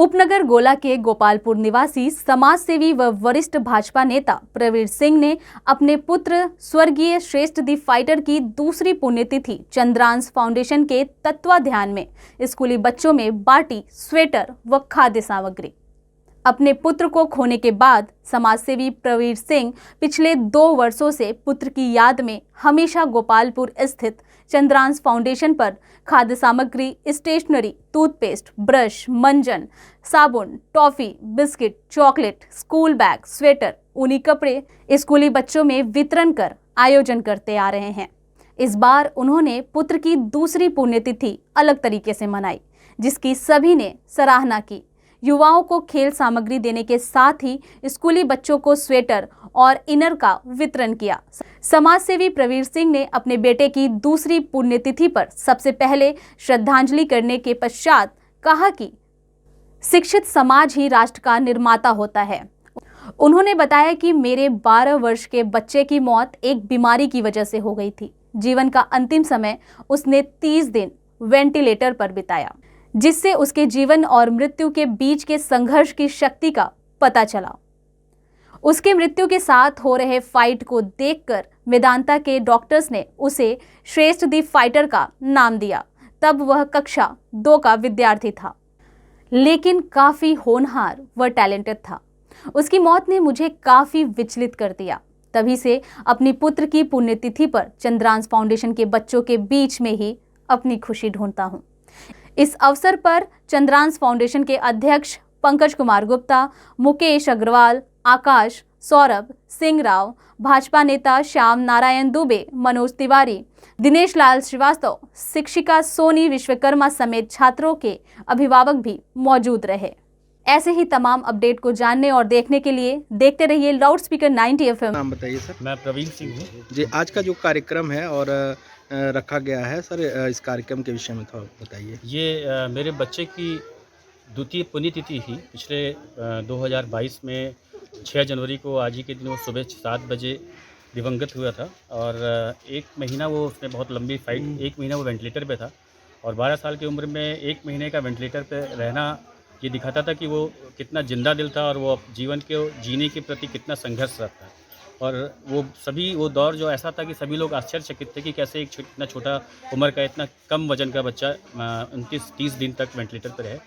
उपनगर गोला के गोपालपुर निवासी समाजसेवी व वरिष्ठ भाजपा नेता प्रवीर सिंह ने अपने पुत्र स्वर्गीय श्रेष्ठ दी फाइटर की दूसरी पुण्यतिथि चंद्रांश फाउंडेशन के तत्वाधान में स्कूली बच्चों में बांटी स्वेटर व खाद्य सामग्री। अपने पुत्र को खोने के बाद समाजसेवी प्रवीर सिंह पिछले 2 वर्षों से पुत्र की याद में हमेशा गोपालपुर स्थित चंद्रांश फाउंडेशन पर खाद्य सामग्री, स्टेशनरी, टूथपेस्ट, ब्रश, मंजन, साबुन, toffee, biscuit, chocolate, school bag, sweater, ऊनी कपड़े स्कूली बच्चों में वितरण कर आयोजन करते आ रहे हैं। इस बार उन्होंने पुत्र की दूसरी पुण्यतिथि अलग तरीके से मनाई, जिसकी सभी ने सराहना की। युवाओं को खेल सामग्री देने के साथ ही स्कूली बच्चों को स्वेटर और इनर का वितरण किया। समाजसेवी प्रवीर सिंह ने अपने बेटे की दूसरी पुण्यतिथि पर सबसे पहले श्रद्धांजलि करने के पश्चात कहा कि शिक्षित समाज ही राष्ट्र का निर्माता होता है। उन्होंने बताया कि मेरे 12 वर्ष के बच्चे की मौत एक बीमारी की वजह से हो गई थी। जीवन का अंतिम समय उसने 30 दिन वेंटिलेटर पर बिताया, जिससे उसके जीवन और मृत्यु के बीच के संघर्ष की शक्ति का पता चला। उसके मृत्यु के साथ हो रहे फाइट को देखकर मेदांता के डॉक्टर्स ने उसे श्रेष्ठ दी फाइटर का नाम दिया। तब वह कक्षा 2 का विद्यार्थी था, लेकिन काफी होनहार व टैलेंटेड था। उसकी मौत ने मुझे काफी विचलित कर दिया। तभी से अपनी पुत्र की पुण्यतिथि पर चंद्रांश फाउंडेशन के बच्चों के बीच में ही अपनी खुशी ढूंढता हूँ। इस अवसर पर चंद्रांश फाउंडेशन के अध्यक्ष पंकज कुमार गुप्ता, मुकेश अग्रवाल, आकाश, सौरभ, सिंह राव, भाजपा नेता श्याम नारायण दुबे, मनोज तिवारी, दिनेश लाल श्रीवास्तव, शिक्षिका सोनी विश्वकर्मा समेत छात्रों के अभिभावक भी मौजूद रहे। ऐसे ही तमाम अपडेट को जानने और देखने के लिए देखते रहिए लाउड स्पीकर 90 FM। नाम बताइए सर। मैं प्रवीण सिंह हूँ जी, आज का जो कार्यक्रम है और रखा गया है सर, इस कार्यक्रम के विषय में थोड़ा बताइए। ये मेरे बच्चे की द्वितीय पुण्यतिथि थी। पिछले 2022 में 6 जनवरी को आज ही के दिन वो सुबह 7 बजे दिवंगत हुआ था और 1 महीना वो उसने बहुत लंबी फाइट, 1 महीना वो वेंटिलेटर पे था और 12 साल की उम्र में 1 महीने का वेंटिलेटर पे रहना ये दिखाता था कि वो कितना जिंदा दिल था और वो जीवन के जीने के प्रति कितना संघर्ष रखता है। और वो दौर जो ऐसा था कि सभी लोग आश्चर्यचकित थे कि कैसे एक इतना छोटा उम्र का, इतना कम वजन का बच्चा 29-30 दिन तक वेंटिलेटर पर रहे।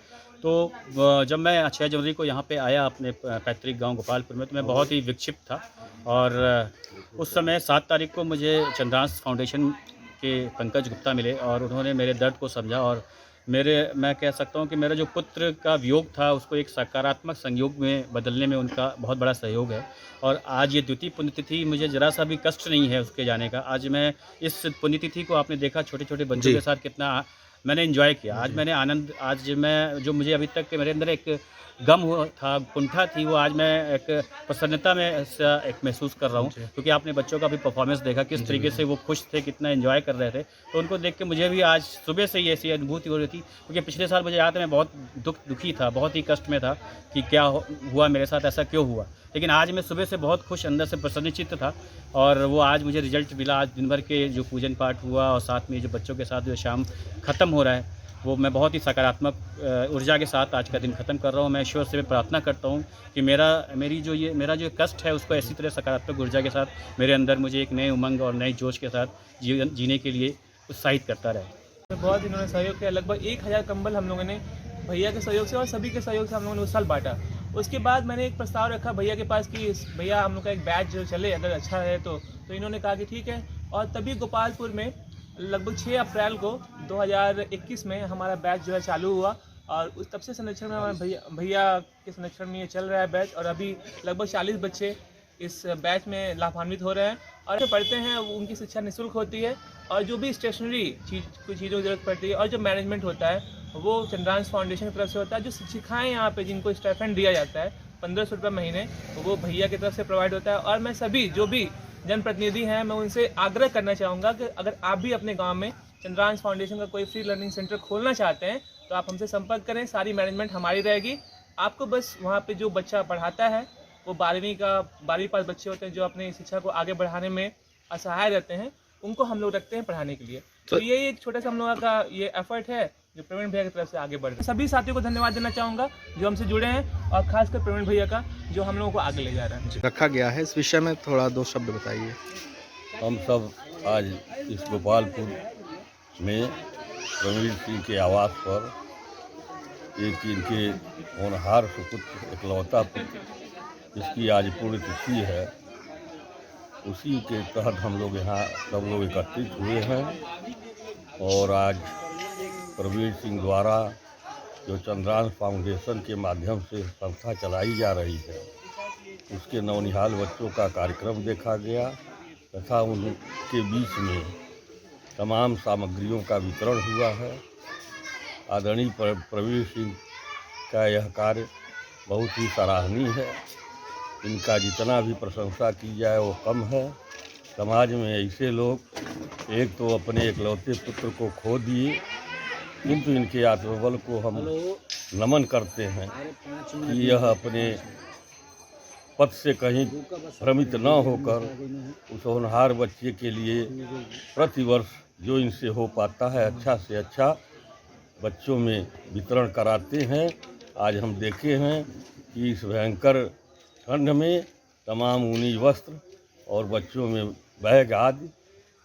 तो जब मैं 6 जनवरी को यहाँ पे आया अपने पैतृक गांव गोपालपुर में, तो मैं बहुत ही विक्षिप्त था। और उस समय 7 तारीख को मुझे चंद्रांश फाउंडेशन के पंकज गुप्ता मिले और उन्होंने मेरे दर्द को समझा और मैं कह सकता हूँ कि मेरा जो पुत्र का वियोग था उसको एक सकारात्मक संयोग में बदलने में उनका बहुत बड़ा सहयोग है। और आज ये द्वितीय पुण्यतिथि, मुझे ज़रा सा भी कष्ट नहीं है उसके जाने का। आज मैं इस पुण्यतिथि को, आपने देखा छोटे छोटे बच्चों के साथ कितना मैंने एंजॉय किया। आज मैंने आनंद, आज मैं जो मुझे अभी तक के मेरे अंदर एक गम हुआ था, कुंठा थी, वो आज मैं एक प्रसन्नता में एक महसूस कर रहा हूँ, क्योंकि आपने बच्चों का भी परफॉर्मेंस देखा किस तरीके से वो खुश थे, कितना एंजॉय कर रहे थे। तो उनको देख के मुझे भी आज सुबह से ही ऐसी अनुभूति हो रही थी, क्योंकि पिछले साल मुझे याद है मैं बहुत दुखी था, बहुत ही कष्ट में था कि क्या हुआ मेरे साथ, ऐसा क्यों हुआ। लेकिन आज मैं सुबह से बहुत खुश, अंदर से प्रसन्नचित्त था और वो आज मुझे रिजल्ट मिला। आज दिन भर के जो पूजन पाठ हुआ और साथ में जो बच्चों के साथ जो शाम ख़त्म हो रहा है, वो मैं बहुत ही सकारात्मक ऊर्जा के साथ आज का दिन ख़त्म कर रहा हूँ। मैं ईश्वर से प्रार्थना करता हूँ कि मेरा जो कष्ट है उसको ऐसी तरह सकारात्मक ऊर्जा के साथ मेरे अंदर मुझे एक नए उमंग और नए जोश के साथ जीने के लिए उत्साहित करता रहे। बहुत इन्होंने सहयोग किया। लगभग 1000 कंबल हम लोगों ने भैया के सहयोग से और सभी के सहयोग से हम लोगों ने उस साल बांटा। उसके बाद मैंने एक प्रस्ताव रखा भैया के पास कि भैया हम लोग का एक बैच जो चले, अगर अच्छा है तो इन्होंने कहा कि ठीक है। और तभी गोपालपुर में लगभग 6 अप्रैल को 2021 में हमारा बैच जो है चालू हुआ और उस तब से संरक्षण में हमारे भैया के संरक्षण में ये चल रहा है बैच। और अभी लगभग 40 बच्चे इस बैच में लाभान्वित हो रहे हैं और जो पढ़ते हैं उनकी शिक्षा निःशुल्क होती है। और जो भी स्टेशनरी कुछ चीज़ों की जरूरत पड़ती है और जो मैनेजमेंट होता है वो चंद्रांश फाउंडेशन की तरफ से होता है। जो शिक्षिकाएँ यहाँ पे जिनको स्टाइपेंड दिया जाता है 1500 रुपये महीने, वो भैया की तरफ से प्रोवाइड होता है। और मैं सभी जो भी जनप्रतिनिधि हैं, मैं उनसे आग्रह करना चाहूँगा कि अगर आप भी अपने गांव में चंद्रांश फाउंडेशन का कोई फ्री लर्निंग सेंटर खोलना चाहते हैं तो आप हमसे संपर्क करें। सारी मैनेजमेंट हमारी रहेगी। आपको बस वहाँ पे जो बच्चा पढ़ाता है वो 12वीं पास बच्चे होते हैं जो अपनी शिक्षा को आगे बढ़ाने में असहाय रहते हैं, उनको हम लोग रखते हैं पढ़ाने के लिए। तो ये एक छोटा सा हम लोगों का ये एफर्ट है जो प्रवीण भैया की तरफ से आगे बढ़ रहे हैं। सभी साथियों को धन्यवाद देना चाहूँगा जो हमसे जुड़े हैं, और खासकर प्रवीण भैया का जो हम लोगों को आगे ले जा रहा है। रखा गया है, इस विषय में थोड़ा 2 शब्द बताइए। हम सब आज इस गोपालपुर में प्रवीण सिंह के आवास पर एक इनके होनहार सुपुत्र, इकलौता पुत्र, जिसकी आज पुण्यतिथि है, उसी के तहत हम लोग यहाँ सब लोग एकत्रित हुए हैं। और आज प्रवीण सिंह द्वारा जो चंद्रांश फाउंडेशन के माध्यम से संस्था चलाई जा रही है, उसके नौनिहाल बच्चों का कार्यक्रम देखा गया तथा उनके बीच में तमाम सामग्रियों का वितरण हुआ है। आदरणीय प्रवीण सिंह का यह कार्य बहुत ही सराहनीय है। इनका जितना भी प्रशंसा की जाए वो कम है। समाज में ऐसे लोग एक तो अपने इकलौते पुत्र को खो दिए, किंतु इनके आत्मबल को हम नमन करते हैं कि यह अपने पद से कहीं भ्रमित न होकर उस होनहार बच्चे के लिए प्रतिवर्ष जो इनसे हो पाता है अच्छा से अच्छा बच्चों में वितरण कराते हैं। आज हम देखे हैं कि इस भयंकर ठंड में तमाम ऊनी वस्त्र और बच्चों में बैग आदि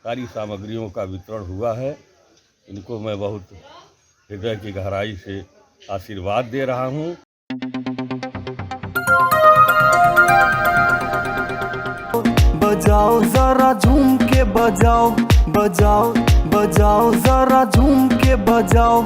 सारी सामग्रियों का वितरण हुआ है। इनको मैं बहुत हृदय की गहराई से आशीर्वाद दे रहा हूँ। बजाओ जरा झूम के बजाओ, बजाओ बजाओ जरा झूम के बजाओ।